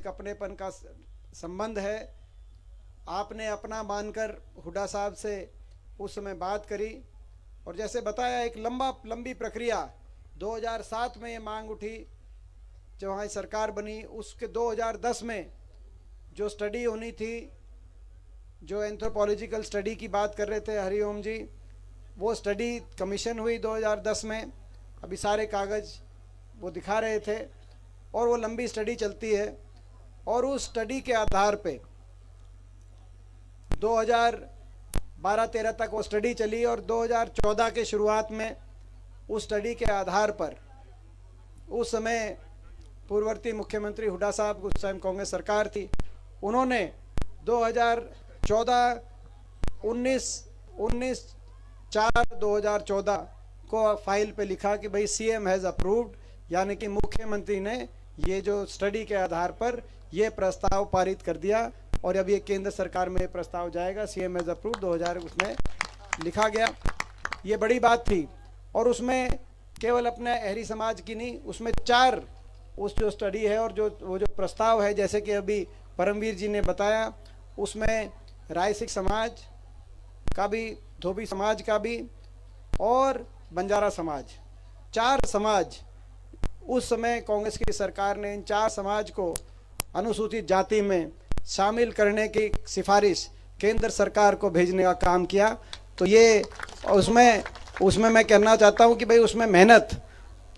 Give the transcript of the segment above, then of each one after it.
एक अपनेपन का संबंध है। आपने अपना मानकर हुड्डा साहब से उस समय बात करी और जैसे बताया एक लंबी प्रक्रिया 2007 में ये मांग उठी, जब हमारी सरकार बनी उसके 2010 में जो स्टडी होनी थी, जो एंथ्रोपोलॉजिकल स्टडी की बात कर रहे थे हरिओम जी, वो स्टडी कमीशन हुई 2010 में। अभी सारे कागज़ वो दिखा रहे थे और वो लंबी स्टडी चलती है और उस स्टडी के आधार पे 2012-13 तक वो स्टडी चली और 2014 के शुरुआत में उस स्टडी के आधार पर उस समय पूर्ववर्ती मुख्यमंत्री हुड्डा साहब, उस टाइम कांग्रेस सरकार थी, उन्होंने 19/4/2014 को फाइल पे लिखा कि भाई सीएम हैज़ अप्रूव्ड, यानी कि मुख्यमंत्री ने ये जो स्टडी के आधार पर ये प्रस्ताव पारित कर दिया और अब ये केंद्र सरकार में प्रस्ताव जाएगा। सीएम हैज़ अप्रूव्ड 2000 उसमें लिखा गया। ये बड़ी बात थी और उसमें केवल अपने अहरी समाज की नहीं, उसमें 4 उस जो स्टडी है और वो जो प्रस्ताव है, जैसे कि अभी परमवीर जी ने बताया, उसमें राय सिख समाज का भी, धोबी समाज का भी और बंजारा समाज, 4 समाज, उस समय कांग्रेस की सरकार ने इन 4 समाज को अनुसूचित जाति में शामिल करने की सिफारिश केंद्र सरकार को भेजने का काम किया। तो ये उसमें मैं कहना चाहता हूँ कि भाई उसमें मेहनत,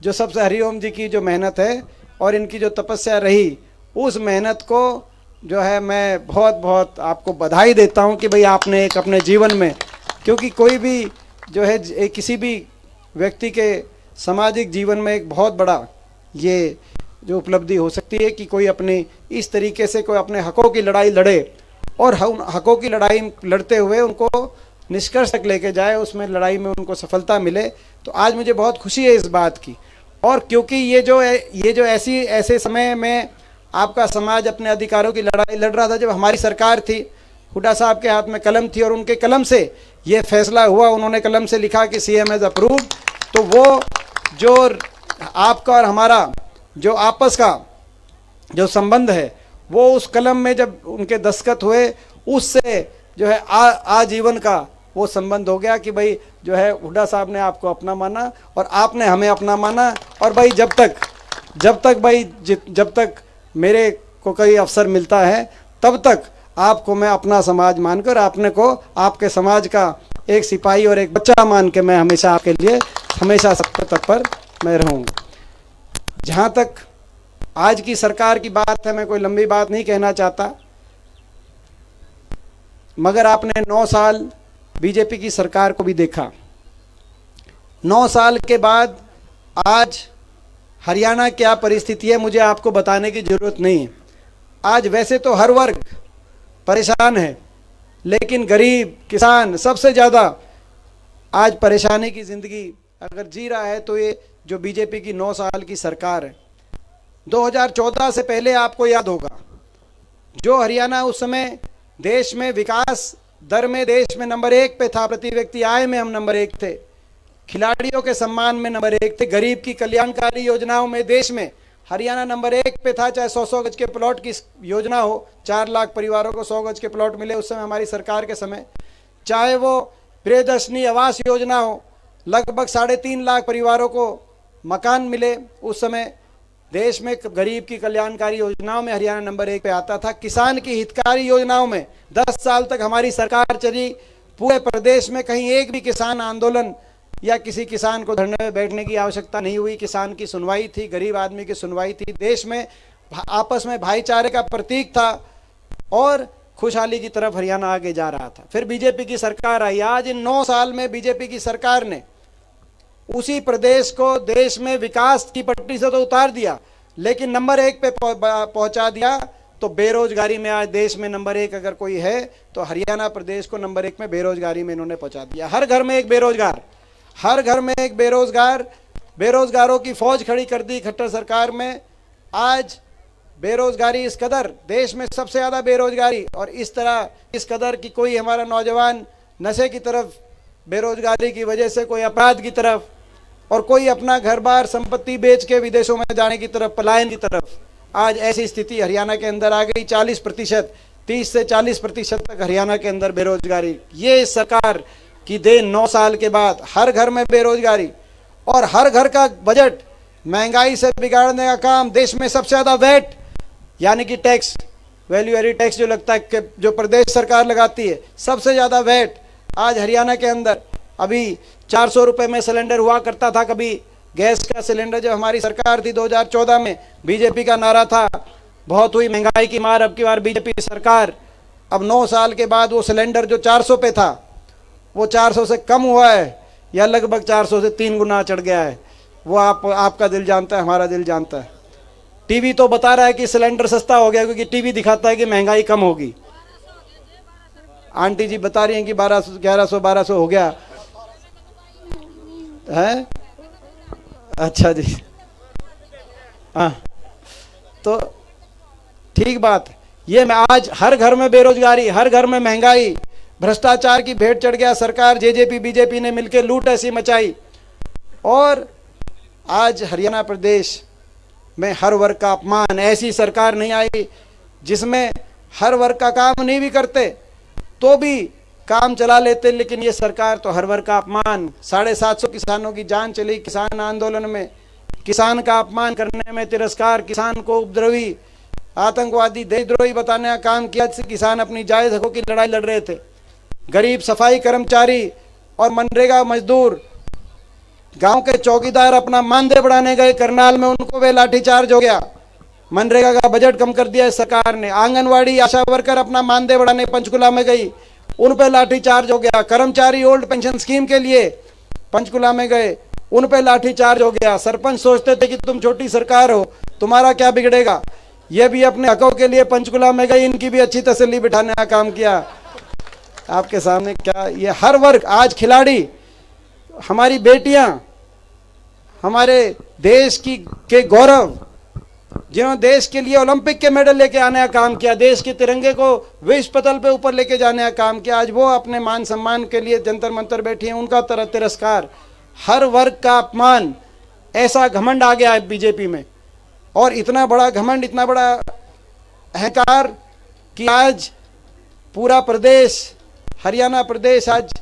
जो सबसे हरिओम जी की जो मेहनत है और इनकी जो तपस्या रही, उस मेहनत को जो है मैं बहुत बहुत आपको बधाई देता हूँ कि भाई आपने एक अपने जीवन में, क्योंकि कोई भी जो है किसी भी व्यक्ति के सामाजिक जीवन में एक बहुत बड़ा ये जो उपलब्धि हो सकती है कि कोई अपनी इस तरीके से कोई अपने हकों की लड़ाई लड़े और हकों की लड़ाई लड़ते हुए उनको निष्कर्ष तक लेके जाए, उसमें लड़ाई में उनको सफलता मिले। तो आज मुझे बहुत खुशी है इस बात की। और क्योंकि ये जो ऐसे समय में आपका समाज अपने अधिकारों की लड़ाई लड़ रहा था, जब हमारी सरकार थी, हुड्डा साहब के हाथ में कलम थी और उनके कलम से ये फैसला हुआ, उन्होंने कलम से लिखा कि सीएम हैज़ अप्रूव्ड, तो वो जो आपका और हमारा जो आपस का जो संबंध है वो उस कलम में जब उनके दस्तखत हुए, उससे जो है आजीवन का वो संबंध हो गया कि भाई जो है हुड्डा साहब ने आपको अपना माना और आपने हमें अपना माना। और भाई जब तक मेरे को कोई अवसर मिलता है तब तक आपको मैं अपना समाज मानकर, आपने को आपके समाज का एक सिपाही और एक बच्चा मान के मैं हमेशा आपके लिए हमेशा सबसे तत्पर मैं रहूँगा। जहाँ तक आज की सरकार की बात है, मैं कोई लंबी बात नहीं कहना चाहता, मगर आपने 9 साल बीजेपी की सरकार को भी देखा। 9 साल के बाद आज हरियाणा क्या परिस्थिति है मुझे आपको बताने की ज़रूरत नहीं है। आज वैसे तो हर वर्ग परेशान है, लेकिन गरीब, किसान सबसे ज़्यादा आज परेशानी की ज़िंदगी अगर जी रहा है तो ये जो बीजेपी की 9 साल की सरकार है। 2014 से पहले आपको याद होगा, जो हरियाणा उस समय देश में विकास दर में देश में नंबर 1 पे था, प्रति व्यक्ति आय में हम नंबर 1 थे, खिलाड़ियों के सम्मान में नंबर 1 थे, गरीब की कल्याणकारी योजनाओं में देश में हरियाणा नंबर 1 पे था। चाहे 100-100 गज के प्लॉट की योजना हो, 4 लाख परिवारों को 100 गज के प्लॉट मिले उस समय हमारी सरकार के समय, चाहे वो प्रियदर्शनी आवास योजना हो, लगभग 3.5 लाख परिवारों को मकान मिले उस समय। देश में गरीब की कल्याणकारी योजनाओं में हरियाणा नंबर 1 पे आता था। किसान की हितकारी योजनाओं में 10 साल तक हमारी सरकार चली, पूरे प्रदेश में कहीं एक भी किसान आंदोलन या किसी किसान को धरने में बैठने की आवश्यकता नहीं हुई। किसान की सुनवाई थी, गरीब आदमी की सुनवाई थी। देश में आपस में भाईचारे का प्रतीक था और खुशहाली की तरफ हरियाणा आगे जा रहा था। फिर बीजेपी की सरकार आई। आज इन 9 साल में बीजेपी की सरकार ने उसी प्रदेश को देश में विकास की पटरी से तो उतार दिया, लेकिन नंबर 1 पे पहुंचा दिया। तो बेरोजगारी में आज देश में नंबर 1 अगर कोई है तो हरियाणा प्रदेश को नंबर 1 में बेरोजगारी में इन्होंने पहुंचा दिया। हर घर में एक बेरोजगार, हर घर में एक बेरोजगार, बेरोजगारों की फौज खड़ी कर दी खट्टर सरकार में। आज बेरोजगारी इस कदर, देश में सबसे ज़्यादा बेरोजगारी, और इस कदर कि कोई हमारा नौजवान नशे की तरफ, बेरोजगारी की वजह से कोई अपराध की तरफ, और कोई अपना घर बार संपत्ति बेच के विदेशों में जाने की तरफ, पलायन की तरफ आज ऐसी स्थिति हरियाणा के अंदर आ गई, 40%, 30 से 40% तक हरियाणा के अंदर बेरोजगारी। ये सरकार की देन 9 साल के बाद हर घर में बेरोजगारी और हर घर का बजट महंगाई से बिगाड़ने का काम। देश में सबसे ज़्यादा वैट यानी कि टैक्स, वैल्यू एडिड टैक्स जो लगता है कि जो प्रदेश सरकार लगाती है, सबसे ज़्यादा वैट आज हरियाणा के अंदर। अभी 400 रुपये में सिलेंडर हुआ करता था कभी गैस का सिलेंडर, जब हमारी सरकार थी 2014 में, बीजेपी का नारा था बहुत हुई महंगाई की मार, अब की बार बीजेपी सरकार। अब 9 साल के बाद वो सिलेंडर जो 400 पे था वो 400 से कम हुआ है या लगभग 400 से 3 गुना चढ़ गया है। वो आपका दिल जानता है, हमारा दिल जानता है। टीवी तो बता रहा है कि सिलेंडर सस्ता हो गया, क्योंकि टीवी दिखाता है कि महंगाई कम होगी। आंटी जी बता रही हैं कि 1200, 1100, 1200 हो गया है। अच्छा जी, हाँ, तो ठीक बात। ये मैं आज हर घर में बेरोजगारी, हर घर में महंगाई, भ्रष्टाचार की भेंट चढ़ गया। सरकार जेजेपी बीजेपी ने मिलकर लूट ऐसी मचाई। और आज हरियाणा प्रदेश में हर वर्ग का अपमान। ऐसी सरकार नहीं आई जिसमें हर वर्ग का काम नहीं भी करते तो भी काम चला लेते, लेकिन ये सरकार तो हर वर्ग का अपमान। 750 किसानों की जान चली किसान आंदोलन में, किसान का अपमान करने में तिरस्कार, किसान को उपद्रवी, आतंकवादी, देशद्रोही बताने का काम किया, जिससे किसान अपनी जायज हकों की लड़ाई लड़ रहे थे। गरीब सफाई कर्मचारी और मनरेगा मजदूर, गांव के चौकीदार अपना मानदेय बढ़ाने गए करनाल में, उनको वे लाठीचार्ज हो गया। मनरेगा का बजट कम कर दिया सरकार ने। आंगनवाड़ी आशा वर्कर अपना मानदेय बढ़ाने पंचकुला में गई, उन पे लाठीचार्ज हो गया। कर्मचारी ओल्ड पेंशन स्कीम के लिए पंचकुला में गए, उन पे लाठीचार्ज हो गया। सरपंच सोचते थे कि तुम छोटी सरकार हो, तुम्हारा क्या बिगड़ेगा, ये भी अपने हकों के लिए पंचकुला में गए, इनकी भी अच्छी तसल्ली बिठाने का काम किया। आपके सामने क्या ये हर वर्ग, आज खिलाड़ी, हमारी बेटियां, हमारे देश की के गौरव, जिन्होंने देश के लिए ओलंपिक के मेडल लेके आने का काम किया, देश के तिरंगे को विश्व पटल पे ऊपर लेके जाने का काम किया, आज वो अपने मान सम्मान के लिए जंतर मंतर बैठी हैं, उनका तरह तिरस्कार, हर वर्ग का अपमान। ऐसा घमंड आ गया है बीजेपी में, और इतना बड़ा घमंड, इतना बड़ा अहंकार कि आज पूरा प्रदेश, हरियाणा प्रदेश आज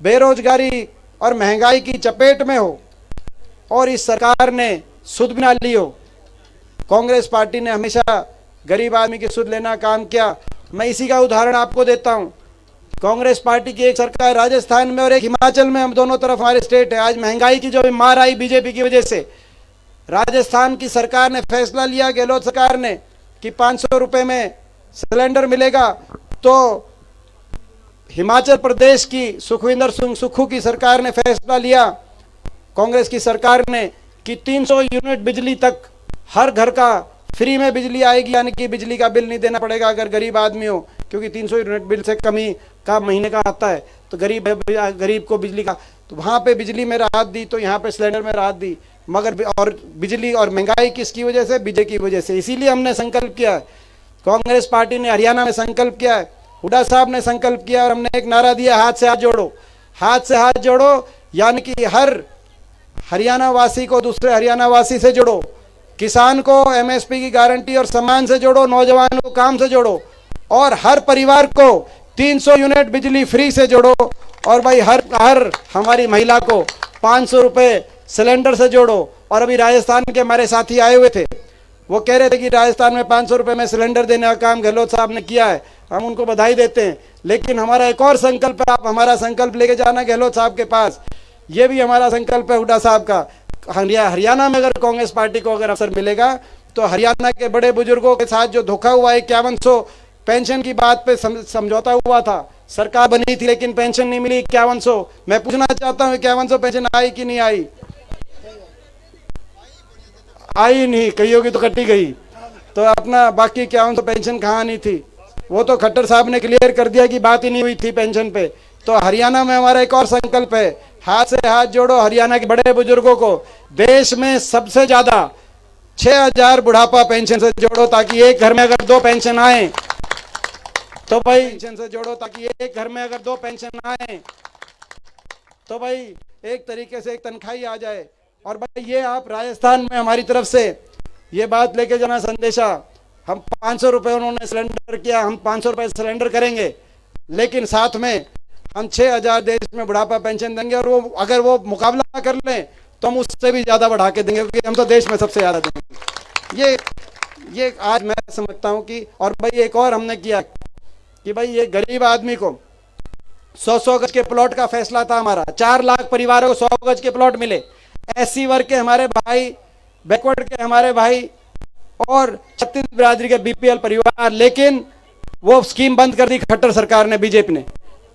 बेरोजगारी और महंगाई की चपेट में हो और इस सरकार ने सुध भी ना ली हो। कांग्रेस पार्टी ने हमेशा गरीब आदमी की सुध लेना काम किया। मैं इसी का उदाहरण आपको देता हूं। कांग्रेस पार्टी की एक सरकार राजस्थान में और एक हिमाचल में, हम दोनों तरफ हमारे स्टेट है। आज महंगाई की जो मार आई बीजेपी की वजह से, राजस्थान की सरकार ने फैसला लिया, गहलोत सरकार ने, कि 500 रुपये में सिलेंडर मिलेगा। तो हिमाचल प्रदेश की सुखविंदर सिंह सुक्खू की सरकार ने फैसला लिया, कांग्रेस की सरकार ने, कि 300 यूनिट बिजली तक हर घर का फ्री में बिजली आएगी, यानी कि बिजली का बिल नहीं देना पड़ेगा अगर गरीब आदमी हो, क्योंकि 300 यूनिट बिल से कमी का महीने का आता है, तो गरीब को बिजली का, तो वहाँ पे बिजली में राहत दी, तो यहाँ पे सिलेंडर में राहत दी। मगर और बिजली और महंगाई किसकी वजह से? बीजेपी की वजह से। इसीलिए हमने संकल्प किया है, कांग्रेस पार्टी ने हरियाणा में संकल्प किया है, हुड्डा साहब ने संकल्प किया, और हमने एक नारा दिया, हाथ से हाथ जोड़ो। हाथ से हाथ जोड़ो यानी कि हर हरियाणा वासी को दूसरे हरियाणा वासी से जोड़ो, किसान को एमएसपी की गारंटी और सम्मान से जोड़ो, नौजवानों को काम से जोड़ो, और हर परिवार को 300 यूनिट बिजली फ्री से जोड़ो, और भाई हर हमारी महिला को 500 रुपये सिलेंडर से जोड़ो। और अभी राजस्थान के हमारे साथी आए हुए थे, वो कह रहे थे कि राजस्थान में 500 रुपये में सिलेंडर देने का काम गहलोत साहब ने किया है, हम उनको बधाई देते हैं। लेकिन हमारा एक और संकल्प है, आप हमारा संकल्प लेके जाना गहलोत साहब के पास। ये भी हमारा संकल्प है हुड्डा साहब का। हरियाणा में अगर कांग्रेस पार्टी को अगर अवसर मिलेगा तो हरियाणा के बड़े बुजुर्गों के साथ जो धोखा हुआ है, 5100 पेंशन की बात पे समझौता हुआ था, सरकार बनी थी लेकिन पेंशन नहीं मिली 5100। मैं पूछना चाहता हूँ 5100 पेंशन आई कि नहीं आई? आई नहीं, कईयों की तो कटी गई, तो अपना बाकी 5100 पेंशन कहाँ नहीं थी? वो तो खट्टर साहब ने क्लियर कर दिया कि बात ही नहीं हुई थी पेंशन पे। तो हरियाणा में हमारा एक और संकल्प है, हाथ से हाथ जोड़ो, हरियाणा के बड़े बुजुर्गों को देश में सबसे ज्यादा 6000 बुढ़ापा पेंशन से जोड़ो, ताकि एक घर में अगर 2 पेंशन आए तो भाई पेंशन से जोड़ो, ताकि एक घर में अगर 2 पेंशन आए तो भाई एक तरीके से एक तनख्वाही आ जाए। और भाई ये आप राजस्थान में हमारी तरफ से ये बात लेके जाना संदेशा, हम 500 रुपये उन्होंने सिलेंडर किया, हम 500 रुपये सिलेंडर करेंगे, लेकिन साथ में हम 6000 देश में बुढ़ापा पेंशन देंगे, और वो अगर वो मुकाबला कर लें तो हम उससे भी ज़्यादा बढ़ा के देंगे, क्योंकि हम तो देश में सबसे ज़्यादा देंगे। ये आज मैं समझता हूँ कि, और भाई एक और हमने किया कि भाई ये गरीब आदमी को 100 गज के प्लॉट का फैसला था हमारा, 4 लाख परिवारों को 100 गज के प्लॉट मिले, एससी वर्ग के हमारे भाई, बैकवर्ड के हमारे भाई, और छत्तीस बिरादरी के बीपीएल परिवार, लेकिन वो स्कीम बंद कर दी खट्टर सरकार ने, बीजेपी ने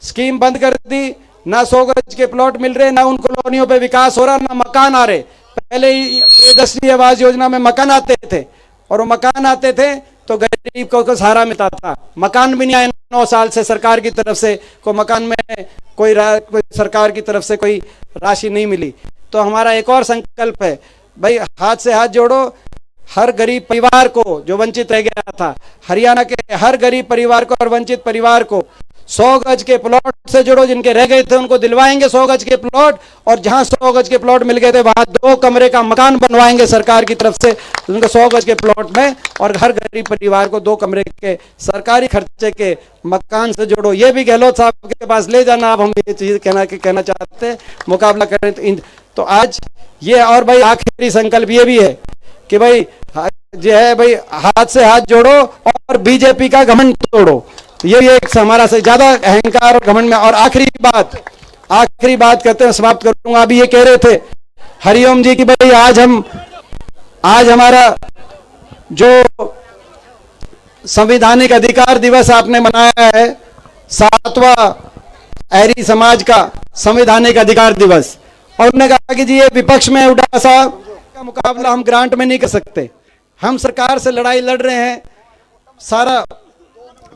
स्कीम बंद कर दी। ना 100 गज के प्लॉट मिल रहे, ना उन कॉलोनियों पे विकास हो रहा, ना मकान आ रहे। पहले ही प्रियदर्शनी आवास योजना में मकान आते थे, और वो मकान आते थे तो गरीब को सहारा मिलता था। मकान भी नहीं आए 9 साल से सरकार की तरफ से, कोई मकान में कोई सरकार की तरफ से कोई राशि नहीं मिली। तो हमारा एक और संकल्प है, भाई हाथ से हाथ जोड़ो, हर गरीब परिवार को जो वंचित रह गया था, हरियाणा के हर गरीब परिवार को और वंचित परिवार को 100 गज के प्लॉट से जोड़ो। जिनके रह गए थे उनको दिलवाएंगे 100 गज के प्लॉट, और जहां 100 गज के प्लॉट मिल गए थे वहां 2 कमरे का मकान बनवाएंगे सरकार की तरफ से उनको 100 गज के प्लॉट में, और हर गरीब परिवार को 2 कमरे के सरकारी खर्चे के मकान से जोड़ो। ये भी गहलोत साहब के पास ले जाना। अब हम ये चीज कहना चाहते हैं, मुकाबला करें तो आज ये, और भाई आखिरी संकल्प ये भी है कि भाई जो है भाई हाथ से हाथ जोड़ो और बीजेपी का घमंड तोड़ो। ये एक हमारा से ज्यादा अहंकार और घमंड में। और आखिरी बात करते हैं, समाप्त करूंगा। अभी ये कह रहे थे हरिओम जी की भाई आज हमारा जो संवैधानिक अधिकार दिवस आपने मनाया है, 7वां एरी समाज का संवैधानिक अधिकार दिवस, और उन्होंने कहा कि जी ये विपक्ष में उठा सा का मुकाबला हम ग्रांट में नहीं कर सकते, हम सरकार से लड़ाई लड़ रहे हैं, सारा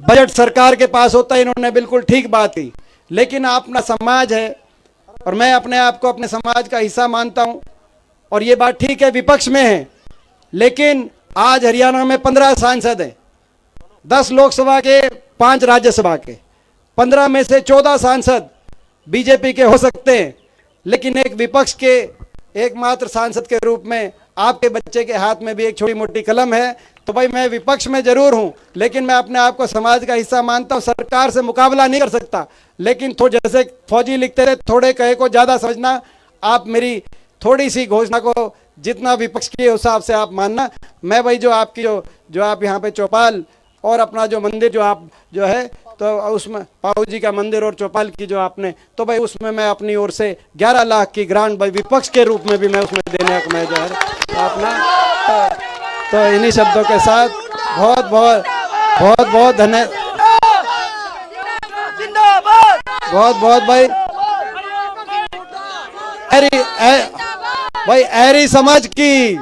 बजट सरकार के पास होता है। इन्होंने बिल्कुल ठीक बात की, लेकिन अपना समाज है और मैं अपने आप को अपने समाज का हिस्सा मानता हूं, और ये बात ठीक है विपक्ष में है, लेकिन आज हरियाणा में 15 सांसद हैं, 10 लोकसभा के, 5 राज्यसभा के, 15 में से 14 सांसद बीजेपी के हो सकते हैं, लेकिन एक विपक्ष के एकमात्र सांसद के रूप में आपके बच्चे के हाथ में भी एक छोटी मोटी कलम है। तो भाई मैं विपक्ष में जरूर हूं, लेकिन मैं अपने आप को समाज का हिस्सा मानता हूं। सरकार से मुकाबला नहीं कर सकता, लेकिन जैसे फौजी लिखते थे, थोड़े कहे को ज्यादा समझना। आप मेरी थोड़ी सी घोषणा को जितना विपक्ष के हिसाब से आप मानना। मैं भाई जो आपकी जो आप यहाँ पे चौपाल और अपना जो मंदिर जो आप जो है, तो उसमें पाऊ जी का मंदिर और चौपाल की जो आपने, तो भाई उसमें मैं अपनी ओर से 11 लाख की ग्रांट भाई विपक्ष के रूप में भी मैं उसमें देने को मैं जो है अपना। तो इन्हीं शब्दों के साथ बहुत धन्यवाद, बहुत भाई एरी समाज की।